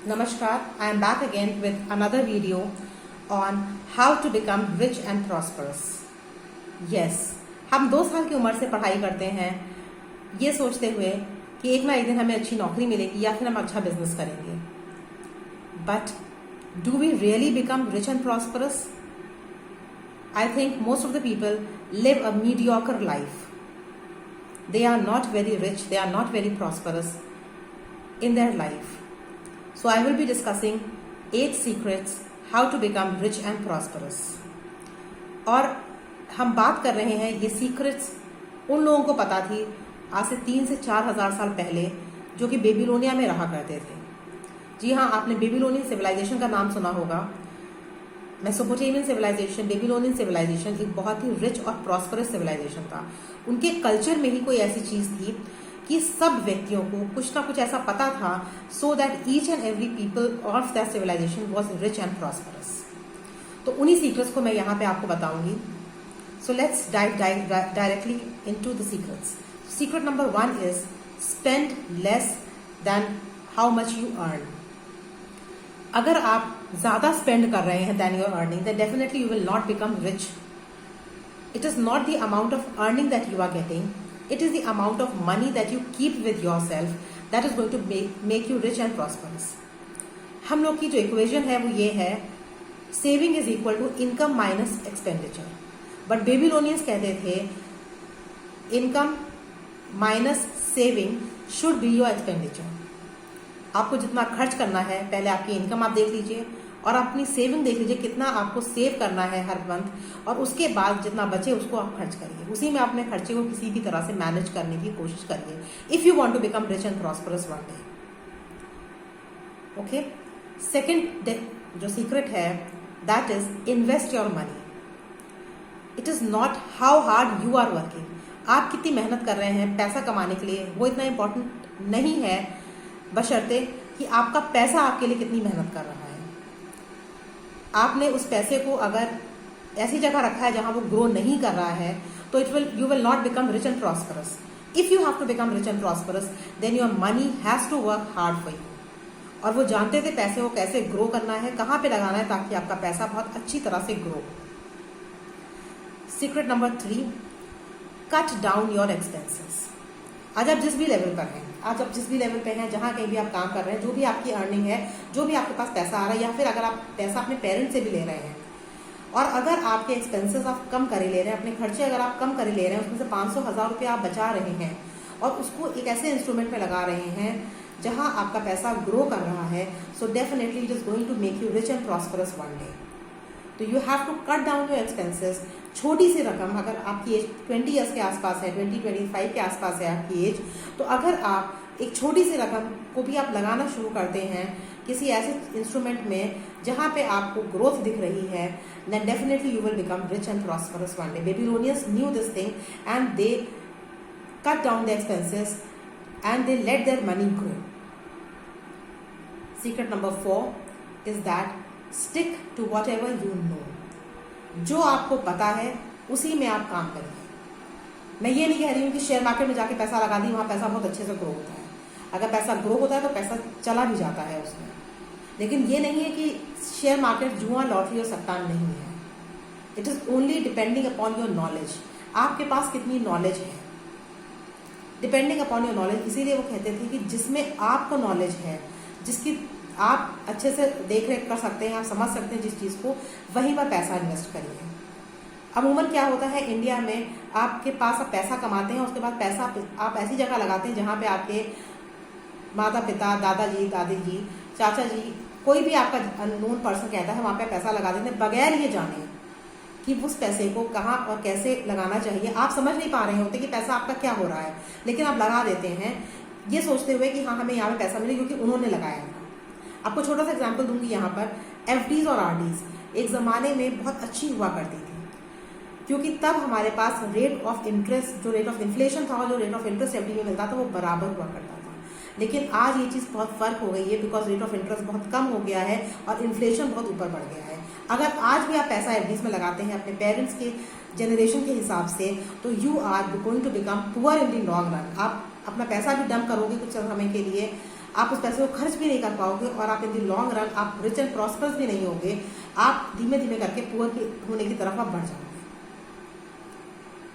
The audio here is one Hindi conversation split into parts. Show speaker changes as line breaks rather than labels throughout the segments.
Namaskar, I am back again with another video on how to become rich and prosperous. Yes, हम 2 साल की उम्र से पढ़ाई करते हैं ये सोचते हुए कि एक ना एक दिन हमें अच्छी नौकरी मिलेगी या फिर हम अच्छा बिजनेस करेंगे. But do we really become rich and prosperous? I think most of the people live a mediocre life. They are not very rich, they are not very prosperous in their life. So I will be discussing 8 secrets how to become rich and prosperous. और हम बात कर रहे हैं ये सीक्रेट्स उन लोगों को पता थी आज से 3 से 4 हजार साल पहले जो कि बेबीलोनिया में रहा करते थे. जी हाँ, आपने बेबीलोनियन सिविलाइजेशन का नाम सुना होगा. मेसोपोटामियन सिविलाइजेशन, बेबीलोनियन सिविलाइजेशन एक बहुत ही रिच और प्रॉस्परस सिविलाइजेशन था. उनके कल्चर में ही कोई ऐसी चीज थी कि सब व्यक्तियों को कुछ ना कुछ ऐसा पता था so that each and every people of that civilization was rich and prosperous. तो उन्हीं सीक्रेट्स को मैं यहाँ पे आपको बताऊंगी. So let's dive directly into the secrets. Secret number 1 is spend less then how much you earn. अगर आप ज्यादा स्पेंड कर रहे हैं then your earning then definitely you will not become rich. It is not the amount of earning that you are getting. It is the amount of money that you keep with yourself that is going to make you rich and prosperous. हम लोग की जो इक्वेशन है वो ये है saving is equal to income minus expenditure. But Babylonians कहते थे income minus saving should be your expenditure. आपको जितना खर्च करना है पहले आपकी इनकम आप देख लीजिए और अपनी सेविंग देख लीजिए कितना आपको सेव करना है हर मंथ और उसके बाद जितना बचे उसको आप खर्च करिए. उसी में अपने खर्चे को किसी भी तरह से मैनेज करने की कोशिश करिए if you want to become rich and prosperous one day. Okay, second जो सीक्रेट है that is invest your money. It is not how hard you are working. आप कितनी मेहनत कर रहे हैं पैसा कमाने के लिए वो इतना इंपॉर्टेंट नहीं है बशर्ते कि आपका पैसा आपके लिए कितनी मेहनत कर रहा है. आपने उस पैसे को अगर ऐसी जगह रखा है जहां वो ग्रो नहीं कर रहा है तो you will not become rich and prosperous. If you have to become rich and prosperous then your money has to work hard for you. और वो जानते थे पैसे को कैसे ग्रो करना है, कहां पे लगाना है ताकि आपका पैसा बहुत अच्छी तरह से grow. Secret number 3, cut down your expenses. आज आप जिस भी लेवल पर हैं, आज आप जिस भी लेवल पे हैं, जहां कहीं भी आप काम कर रहे हैं, जो भी आपकी अर्निंग है, जो भी आपके पास पैसा आ रहा है या फिर अगर आप पैसा अपने पेरेंट्स से भी ले रहे हैं और अगर आपके एक्सपेंसेस आप कम कर ले रहे हैं, अपने खर्चे अगर आप कम कर ले रहे हैं, उसमें से 500-1000 रुपये आप बचा रहे हैं और उसको एक ऐसे इंस्ट्रूमेंट में लगा रहे हैं जहां आपका पैसा ग्रो कर रहा है, so definitely it is going to make you rich and prosperous one day. तो you have to cut down your expenses. छोटी सी रकम, अगर आपकी एज 20 ईयर्स के आसपास है, 20-25 के आसपास है आपकी एज, तो अगर आप एक छोटी सी रकम को भी आप लगाना शुरू करते हैं किसी ऐसे इंस्ट्रूमेंट में जहां पे आपको ग्रोथ दिख रही है, then definitely you will become rich and prosperous one day. Babylonians knew this thing and they cut down the expenses and they let their money grow. Secret number 4 is that stick to whatever you know. जो आपको पता है उसी में आप काम करिए. मैं ये नहीं कह रही हूँ कि शेयर मार्केट में जाके पैसा लगा दी वहां पैसा बहुत अच्छे से ग्रो होता है. अगर पैसा ग्रो होता है तो पैसा चला भी जाता है उसमें, लेकिन ये नहीं है कि शेयर मार्केट जुआ लॉटरी और सट्टा नहीं है. It is only depending upon your knowledge. आपके पास कितनी नॉलेज है, डिपेंडिंग अपॉन योर नॉलेज. इसीलिए वो कहते थे कि जिसमें आपको नॉलेज है, जिसकी आप अच्छे से देख रेख कर सकते हैं, आप समझ सकते हैं जिस चीज को, वहीं पर पैसा इन्वेस्ट करिए. अमूमन क्या होता है इंडिया में, आपके पास आप पैसा कमाते हैं, उसके बाद पैसा आप ऐसी जगह लगाते हैं जहां पे आपके माता पिता, दादाजी, दादी जी, चाचा जी, कोई भी आपका अननोन पर्सन कहता है वहां पे पैसा लगा देते हैं बगैर ये जाने कि उस पैसे को कहाँ और कैसे लगाना चाहिए. आप समझ नहीं पा रहे होते कि पैसा आपका क्या हो रहा है, लेकिन आप लगा देते हैं ये सोचते हुए कि हाँ हमें यहाँ पे पैसा मिले क्योंकि उन्होंने लगाया था. आपको छोटा सा एग्जाम्पल दूंगी यहाँ पर. एफडीज और आरडीज एक जमाने में बहुत अच्छी हुआ करती थी क्योंकि तब हमारे पास रेट ऑफ इंटरेस्ट, जो रेट ऑफ इन्फ्लेशन था और जो रेट ऑफ इंटरेस्ट एफडी में मिलता था वो बराबर हुआ करता था. लेकिन आज ये चीज बहुत फर्क हो गई है बिकॉज रेट ऑफ इंटरेस्ट बहुत कम हो गया है और इन्फ्लेशन बहुत ऊपर बढ़ गया है. अगर आज भी आप पैसा एफडीज में लगाते हैं अपने पेरेंट्स के जनरेशन के हिसाब से, तो you are going to become poor in the long run. आप अपना पैसा भी डंप करोगे कुछ समय के लिए आप उस पैसे को खर्च भी नहीं कर पाओगे और आप इन द लॉन्ग रन आप रिच एंड प्रॉस्पर्स भी नहीं होगे। आप धीमे धीमे करके पुअर होने की तरफ आप बढ़ जाओगे।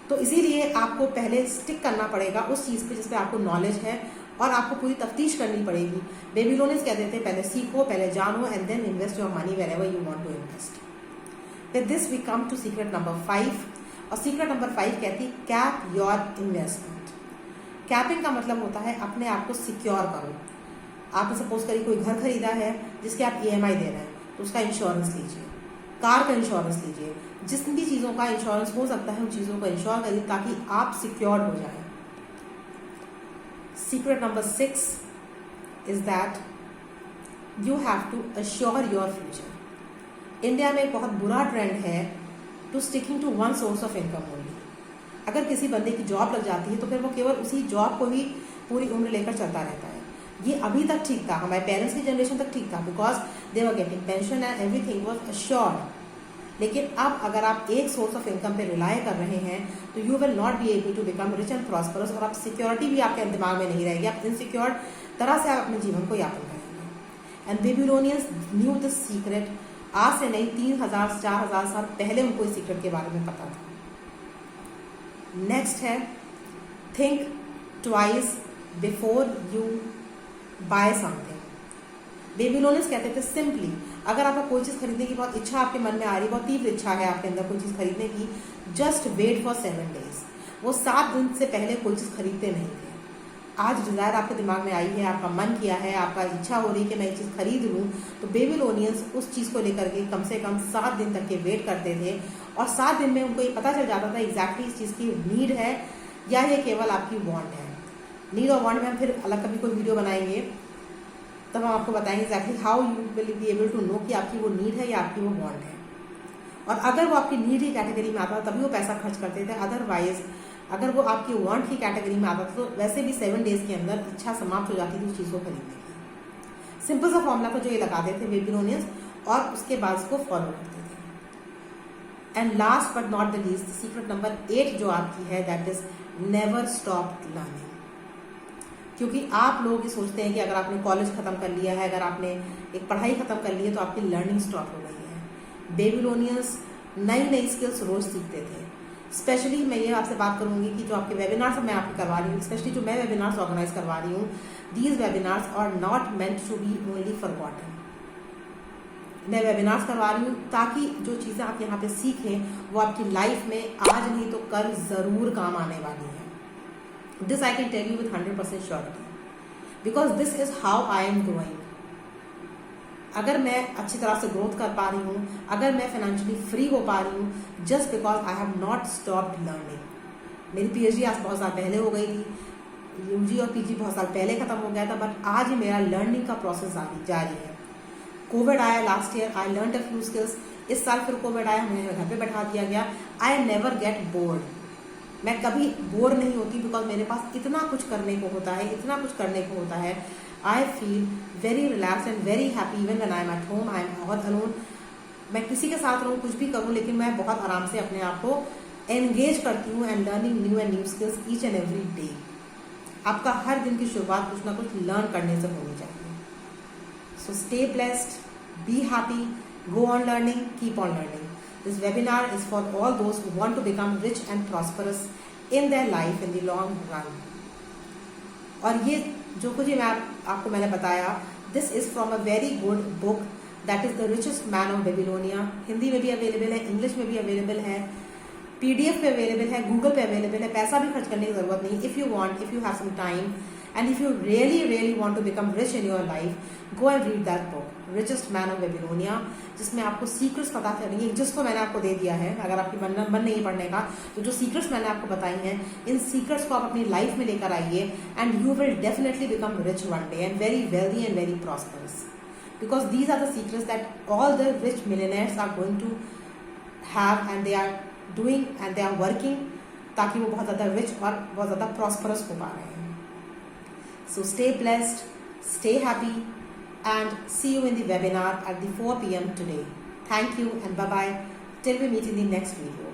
तो इसीलिए आपको पहले स्टिक करना पड़ेगा उस चीज़ पे जिस पे आपको नॉलेज है और आपको पूरी तफ्तीश करनी पड़ेगी। बेबीलोनियंस कहते थे पहले सीखो, पहले जानो and then invest your money wherever you want to invest. With this we come to secret number 5 और सीक्रेट नंबर 5 कहती कैप योर इन्वेस्टमेंट। कैपिंग का मतलब होता है अपने आप को सिक्योर करो। आपने सपोज करिए कोई घर खरीदा है जिसके आप EMI दे रहे हैं तो उसका इंश्योरेंस लीजिए, कार का इंश्योरेंस लीजिए, जितनी भी चीज़ों का इंश्योरेंस हो सकता है उन चीज़ों का इंश्योर करिए ताकि आप सिक्योर्ड हो जाए। Secret number 6 is that you have to assure your future. India में एक बहुत बुरा ट्रेंड है to sticking to one source of income only. अगर किसी बंदे की जॉब लग जाती है तो फिर वो केवल उसी जॉब को ही पूरी उम्र लेकर चलता रहता है। ये अभी तक ठीक था, हमारे पेरेंट्स की जनरेशन तक ठीक था, because they were getting pension and everything was assured. लेकिन अब अगर आप एक सोर्स ऑफ इनकम पे रिलाय कर रहे हैं तो you will not be able to become rich and prosperous और आप सिक्योरिटी भी आपके दिमाग में नहीं रहेगी। आप इनसिक्योर तरह से आप अपने जीवन को यापन करेंगे। And Babylonians new this secret. आज से नहीं, 3000 4000 साल पहले उनको इस सीक्रेट के बारे में पता था। नेक्स्ट है think twice before you buy something. Babylonians कहते थे सिंपली अगर आपको कोई चीज़ खरीदने की बहुत इच्छा आपके मन में आ रही है, बहुत तीव्र इच्छा है आपके अंदर कोई चीज़ खरीदने की, जस्ट वेट फॉर 7 days। वो 7 दिन से पहले कोई चीज़ खरीदते नहीं थे। आज डिज़ायर आपके दिमाग में आई है, आपका मन किया है, आपका इच्छा हो रही है कि मैं ये चीज़ खरीद लूँ, तो बेबीलोनियंस उस चीज़ को लेकर के कम से कम 7 दिन तक के वेट करते थे और 7 दिन में उनको ये पता चल जाता था एग्जैक्टली इस चीज़ की नीड है या ये केवल आपकी वांट है। नीड और वांट में हम फिर अलग कभी कोई वीडियो बनाएंगे, तब हम आपको बताएंगे exactly how you will be able to know कि आपकी वो नीड है या आपकी वो वांट है। और अगर वो आपकी नीड की कैटेगरी में आता तभी वो पैसा खर्च करते थे, अदरवाइज अगर वो आपकी वांट की कैटेगरी में आता था तो वैसे भी 7 days के अंदर इच्छा समाप्त हो जाती थी उस चीज़ को खरीदने की। सिंपल सा फॉर्मूला था जो ये लगाते थे बेबीलोनियंस और उसके बाद उसको फॉलो करते थे। And last but not the least secret number 8 जो आपकी है that is never stop learning. क्योंकि आप लोग ये सोचते हैं कि अगर आपने कॉलेज खत्म कर लिया है, अगर आपने एक पढ़ाई खत्म कर ली है तो आपकी लर्निंग स्टॉप हो गई है। बेबीलोनियंस नई नई स्किल्स रोज सीखते थे। स्पेशली मैं ये आपसे बात करूंगी कि जो आपके वेबिनार्स मैं आपके करवा रही हूँ, स्पेशली जो मैं वेबिनार्स ऑर्गेनाइज करवा रही हूँ, these webinars are not meant to be only forgotten. मैं वेबिनार्स करवा रही हूँ ताकि जो चीज़ें आप यहाँ पे सीखें वो आपकी लाइफ में आज नहीं तो कल ज़रूर काम आने वाली है। This I can tell you with 100% surety because this is how I am growing. अगर मैं अच्छी तरह से ग्रोथ कर पा रही हूँ, अगर मैं फाइनेंशियली फ्री हो पा रही हूँ, just because I have not stopped learning. मेरी PhD आज बहुत साल पहले हो गई थी, UG और PG बहुत साल पहले खत्म हो गया था, बट आज ही मेरा लर्निंग का प्रोसेस जारी है। कोविड आया last year, I learn a few skills. इस साल फिर कोविड आया, मुझे घर पे बैठा दिया गया। I never get bored. मैं कभी बोर नहीं होती बिकॉज मेरे पास इतना कुछ करने को होता है, इतना कुछ करने को होता है। I feel very relax and very happy even when I am at home. I am बहुत अलोन। मैं किसी के साथ रहूँ, कुछ भी करूँ, लेकिन मैं बहुत आराम से अपने आप को एंगेज करती हूँ and learning new and new skills each and every day. आपका हर दिन की शुरुआत कुछ ना कुछ लर्न करने से होनी चाहिए। So stay blessed, be happy, go on learning, keep on learning. This webinar is for all those who want to become rich and prosperous in their life in the long run. और ये जो कुछ मैं आपको मैंने बताया, this is from a very good book that is The Richest Man of Babylonia. Hindi में भी अवेलेबल है, इंग्लिश में भी अवेलेबल है, PDF पे अवेलेबल है, गूगल पे अवेलेबल है। पैसा भी खर्च करने की जरूरत नहीं। If you want, if you have some time and if you really want to become rich in your life, go and read that book, Richest Man of Babylonia, जिसमें आपको सीक्रेट्स पता चलेंगे। जिसको मैंने आपको दे दिया है, अगर आपकी मन नहीं पढ़ने का, तो जो सीक्रेट्स मैंने आपको बताई हैं, इन सीक्रेट्स को आप अपनी लाइफ में लेकर आइए and you will definitely become rich one day and very wealthy and very prosperous, because these are the secrets that all the rich millionaires are going to have and they are doing and they are working, ताकि वो बहुत ज़्यादा रिच और बहुत ज़्यादा प्रॉस्परस हो पा रहे हैं। So stay blessed, stay happy, and see you in the webinar at the 4 p.m. today. Thank you and bye-bye till we meet in the next video.